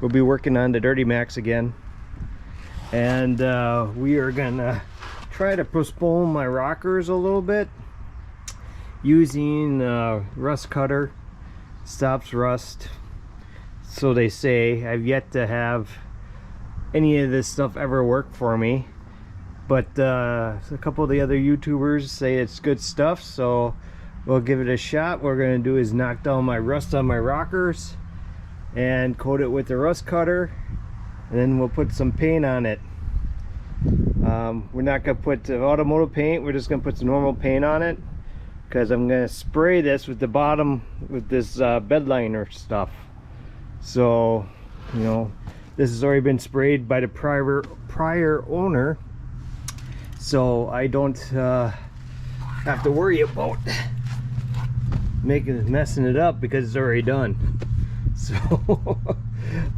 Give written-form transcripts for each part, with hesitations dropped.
we'll be working on the Duramax again, and we are gonna try to postpone my rockers a little bit using rust Kutter. Stops rust, so they say. I've yet to have any of this stuff ever work for me, but a couple of the other YouTubers say it's good stuff, so we'll give it a shot. What we're going to do is knock down my rust on my rockers and coat it with the rust Kutter, and then we'll put some paint on it. We're not going to put automotive paint, we're just going to put some normal paint on it, because I'm going to spray this with the bottom with this bed liner stuff. So, you know, this has already been sprayed by the prior owner, so I don't have to worry about messing it up because it's already done. So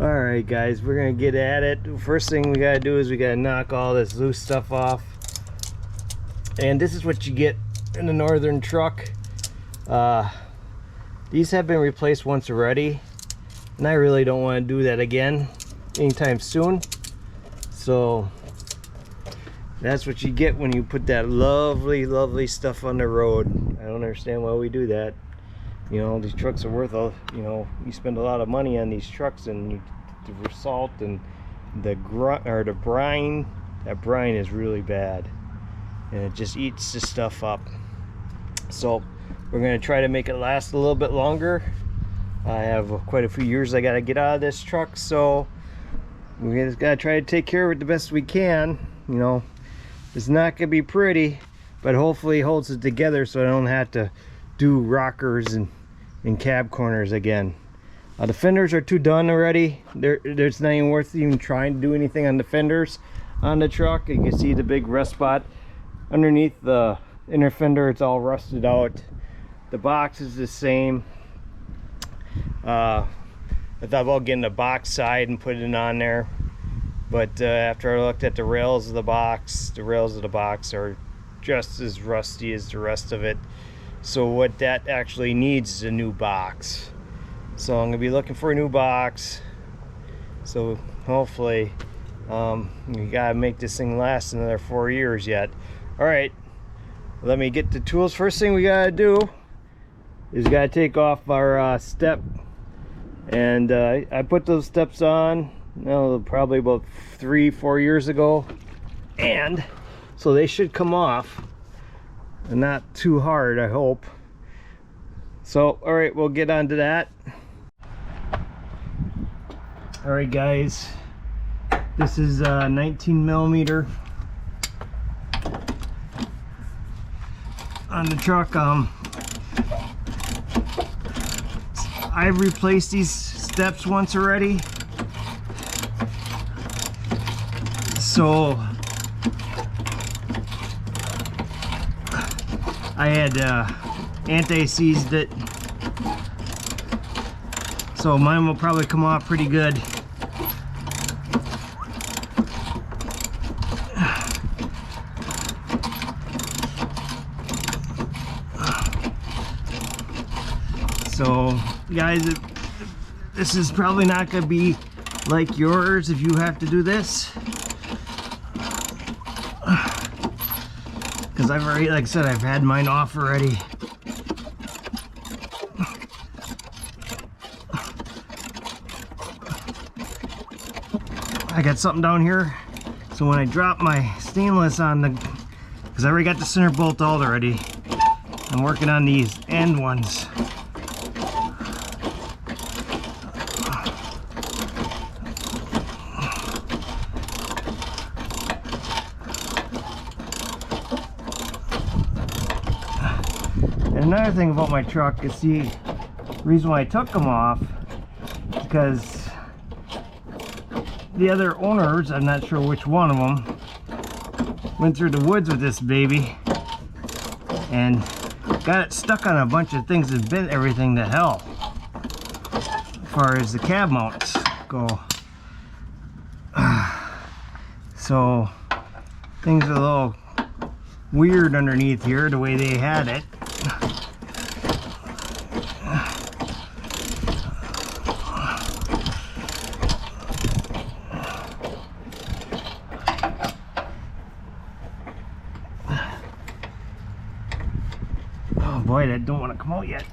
all right guys, we're gonna get at it. First thing we gotta do is we gotta knock all this loose stuff off, and this is what you get in the Northern truck. These have been replaced once already, and I really don't want to do that again anytime soon. So that's what you get when you put that lovely stuff on the road. I don't understand why we do that. You know, these trucks are worth a, you know, you spend a lot of money on these trucks, and the salt and the brine. That brine is really bad, and it just eats the stuff up. So we're going to try to make it last a little bit longer. I have quite a few years I got to get out of this truck, so we just got to try to take care of it the best we can. You know, it's not going to be pretty, but hopefully it holds it together so I don't have to do rockers and cab corners again. The fenders are too done already. There's not even worth even trying to do anything on the fenders on the truck. You can see the big rust spot underneath the inner fender. It's all rusted out. The box is the same. I thought about getting the box side and putting it on there, but after I looked at the rails of the box are just as rusty as the rest of it. So what that actually needs is a new box. So I'm gonna be looking for a new box. So hopefully we gotta make this thing last another 4 years yet. All right, let me get the tools. First thing we gotta do is gotta take off our step, and I put those steps on, you know, probably about 3-4 years ago, and so they should come off, and not too hard, I hope. So all right, we'll get on to that. All right guys, this is 19 millimeter on the truck. I've replaced these steps once already, so I had anti-seized it, so mine will probably come off pretty good. So guys, this is probably not going to be like yours if you have to do this, because I've already, like I said, I've had mine off already. I got something down here, so when I drop my stainless on the, because I already got the center bolt out already, I'm working on these end ones. And another thing about my truck is, the reason why I took them off is because the other owners, I'm not sure which one of them, went through the woods with this baby and got it stuck on a bunch of things and bent everything to hell as far as the cab mounts go. So things are a little weird underneath here the way they had it. boy, that don't want to come out yet.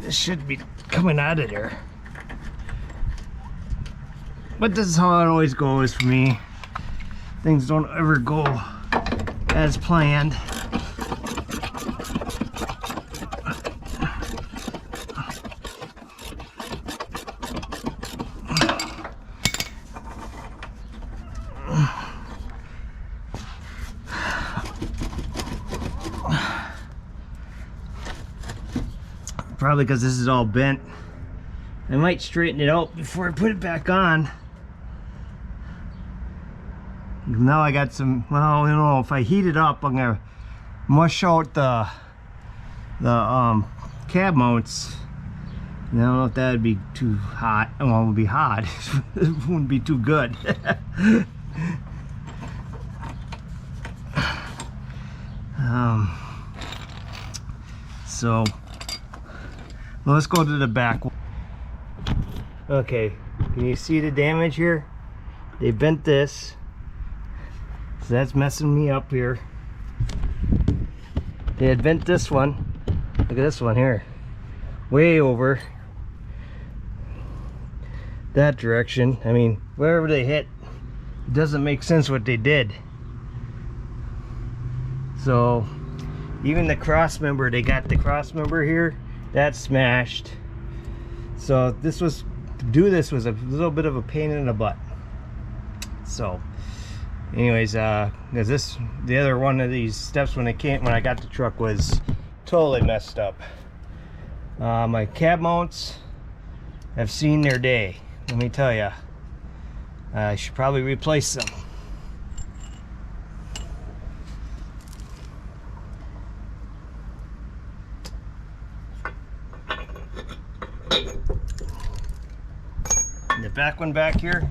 This should be coming out of there. But this is how it always goes for me. Things don't ever go as planned. Probably because this is all bent. I might straighten it out before I put it back on. Now I got some, well, you know, if I heat it up, I'm gonna mush out the cab mounts. And I don't know if that would be too hot. Well, it would be hot. It wouldn't be too good. So let's go to the back. Okay, can you see the damage here? They bent this. So that's messing me up here. They had bent this one. Look at this one here. Way over that direction. I mean, wherever they hit, it doesn't make sense what they did. So even the cross member, they got the cross member here, that's smashed. So this was, to do this was a little bit of a pain in the butt. So anyways, because this, the other one of these steps when I got the truck was totally messed up. My cab mounts have seen their day, let me tell you. I should probably replace them. And the back one back here,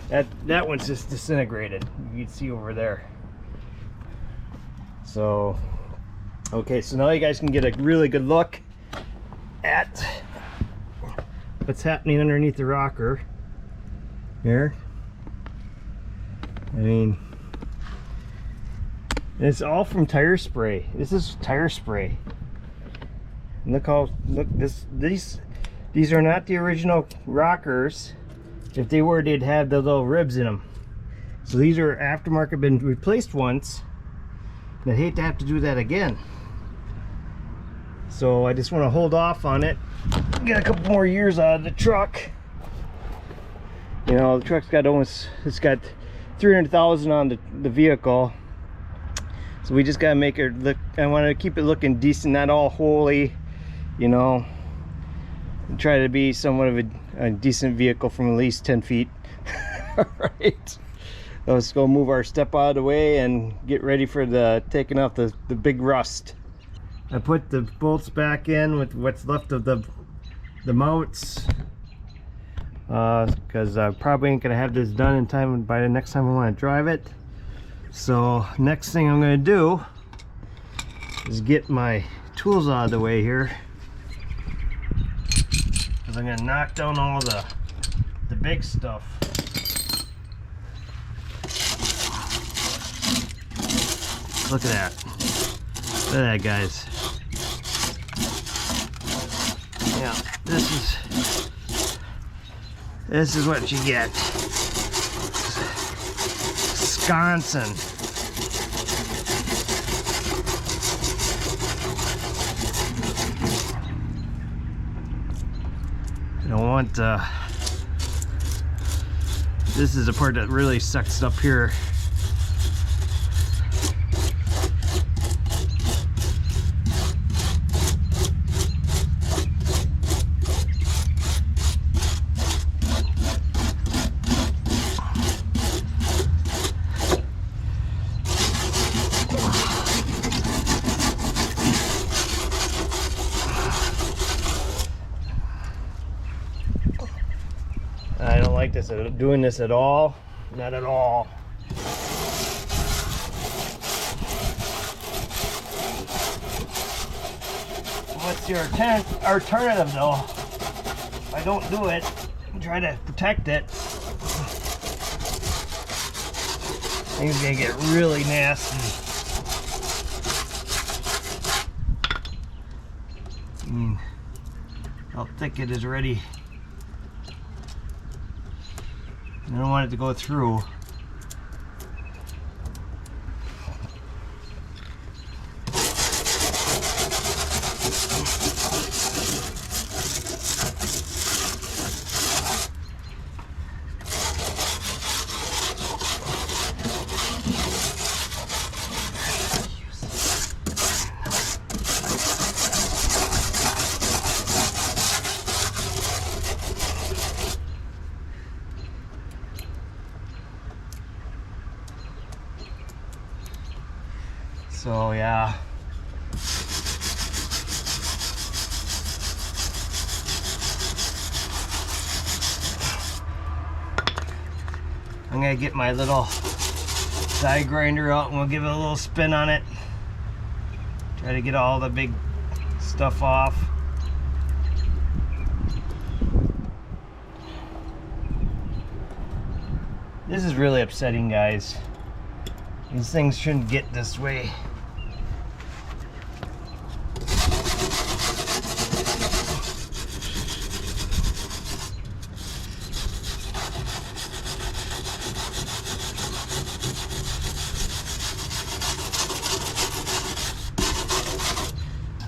that one's just disintegrated. You can see over there. So okay, so now you guys can get a really good look at what's happening underneath the rocker here. I mean, it's all from tire spray. This is tire spray. And look how, look, these are not the original rockers. If they were, they'd have the little ribs in them. So these are aftermarket, been replaced once. And I'd hate to have to do that again. So I just want to hold off on it. Get a couple more years out of the truck. You know, the truck's got almost, it's got 300,000 on the vehicle. So we just gotta make it look, I want to keep it looking decent, not all holy, you know. Try to be somewhat of a decent vehicle from at least 10 feet. All right, let's go move our step out of the way and get ready for the taking off the big rust. I put the bolts back in with what's left of the mounts, because I probably ain't gonna have this done in time by the next time I want to drive it. So next thing I'm gonna do is get my tools out of the way here, because I'm gonna knock down all the big stuff. Look at that. Look at that, guys. Yeah, this is what you get. Wisconsin. I don't want this is the part that really sucks up here. I don't like this, doing this at all. Not at all. what's your alternative though? If I don't do it and try to protect it, things gonna get really nasty. I mean, how thick it is already. I don't want it to go through. So yeah, I'm gonna get my little die grinder out and we'll give it a little spin on it. Try to get all the big stuff off. This is really upsetting, guys. These things shouldn't get this way.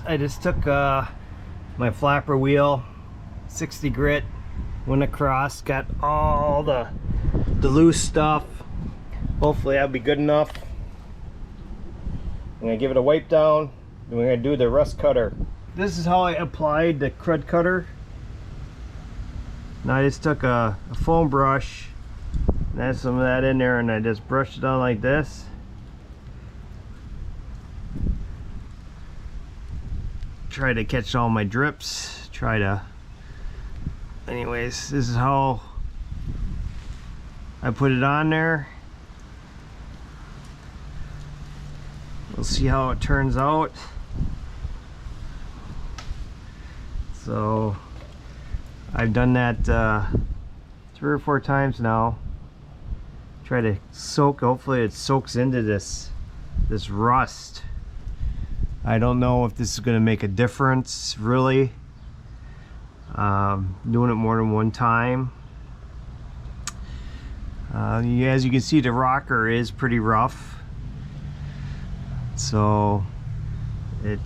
I just took my flapper wheel, 60 grit, went across, got all the loose stuff. Hopefully that'll be good enough. I'm gonna give it a wipe down, and we're gonna do the rust cutter. This is how I applied the crud cutter. Now I just took a foam brush, and add some of that in there, and I just brushed it on like this. Try to catch all my drips. Anyways, this is how I put it on there. We'll see how it turns out. So I've done that 3 or 4 times now. Try to soak, hopefully it soaks into this rust. I don't know if this is going to make a difference really, doing it more than one time. As you can see, the rocker is pretty rough, so it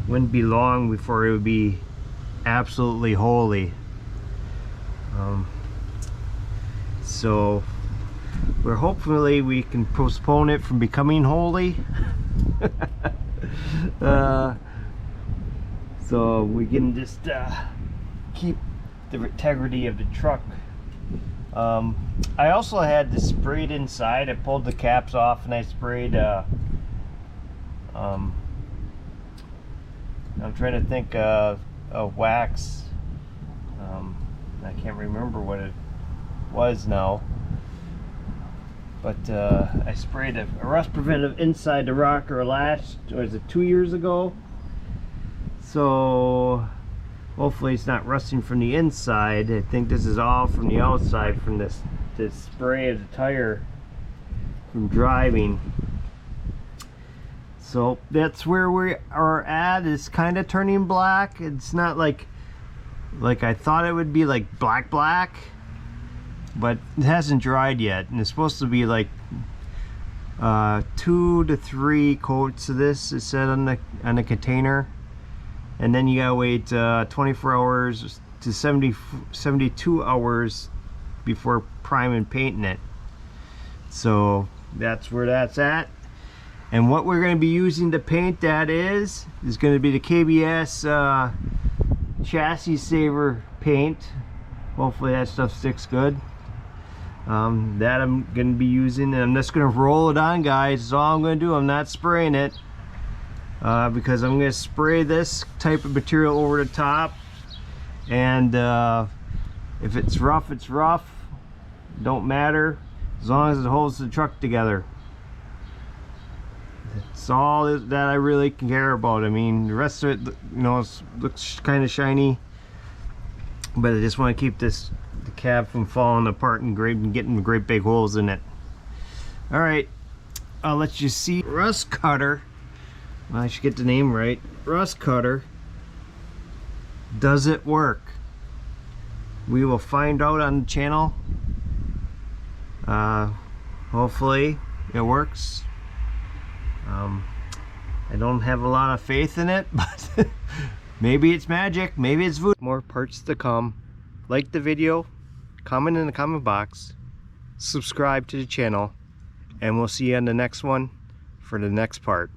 wouldn't be long before it would be absolutely holy. So hopefully we can postpone it from becoming holy. So we can just keep the integrity of the truck. I also had this sprayed inside. I pulled the caps off and I sprayed I'm trying to think of wax. I can't remember what it was now, but I sprayed a rust preventive inside the rocker last, was it 2 years ago? So hopefully it's not rusting from the inside. I think this is all from the outside, from this spray of the tire from driving. So that's where we are at. It's kind of turning black. It's not like I thought it would be, like black, but it hasn't dried yet, and it's supposed to be like 2 to 3 coats of this, it said on the container, and then you gotta wait 24 hours to 72 hours before priming and painting it. So that's where that's at. And what we're going to be using to paint that is going to be the KBS chassis saver paint. Hopefully that stuff sticks good. That I'm going to be using, and I'm just going to roll it on, guys. That's all I'm going to do. I'm not spraying it because I'm going to spray this type of material over the top, and if it's rough, it's rough. Don't matter as long as it holds the truck together. It's all that I really care about. I mean, the rest of it, you know, looks kind of shiny, but I just want to keep the cab from falling apart and getting great big holes in it. All right, I'll let you see Rust Kutter. I should get the name right. Rust Kutter. Does it work? We will find out on the channel. Hopefully it works. I don't have a lot of faith in it, but maybe it's magic, maybe it's voodoo. More parts to come. Like the video, comment in the comment box, subscribe to the channel, and we'll see you on the next one for the next part.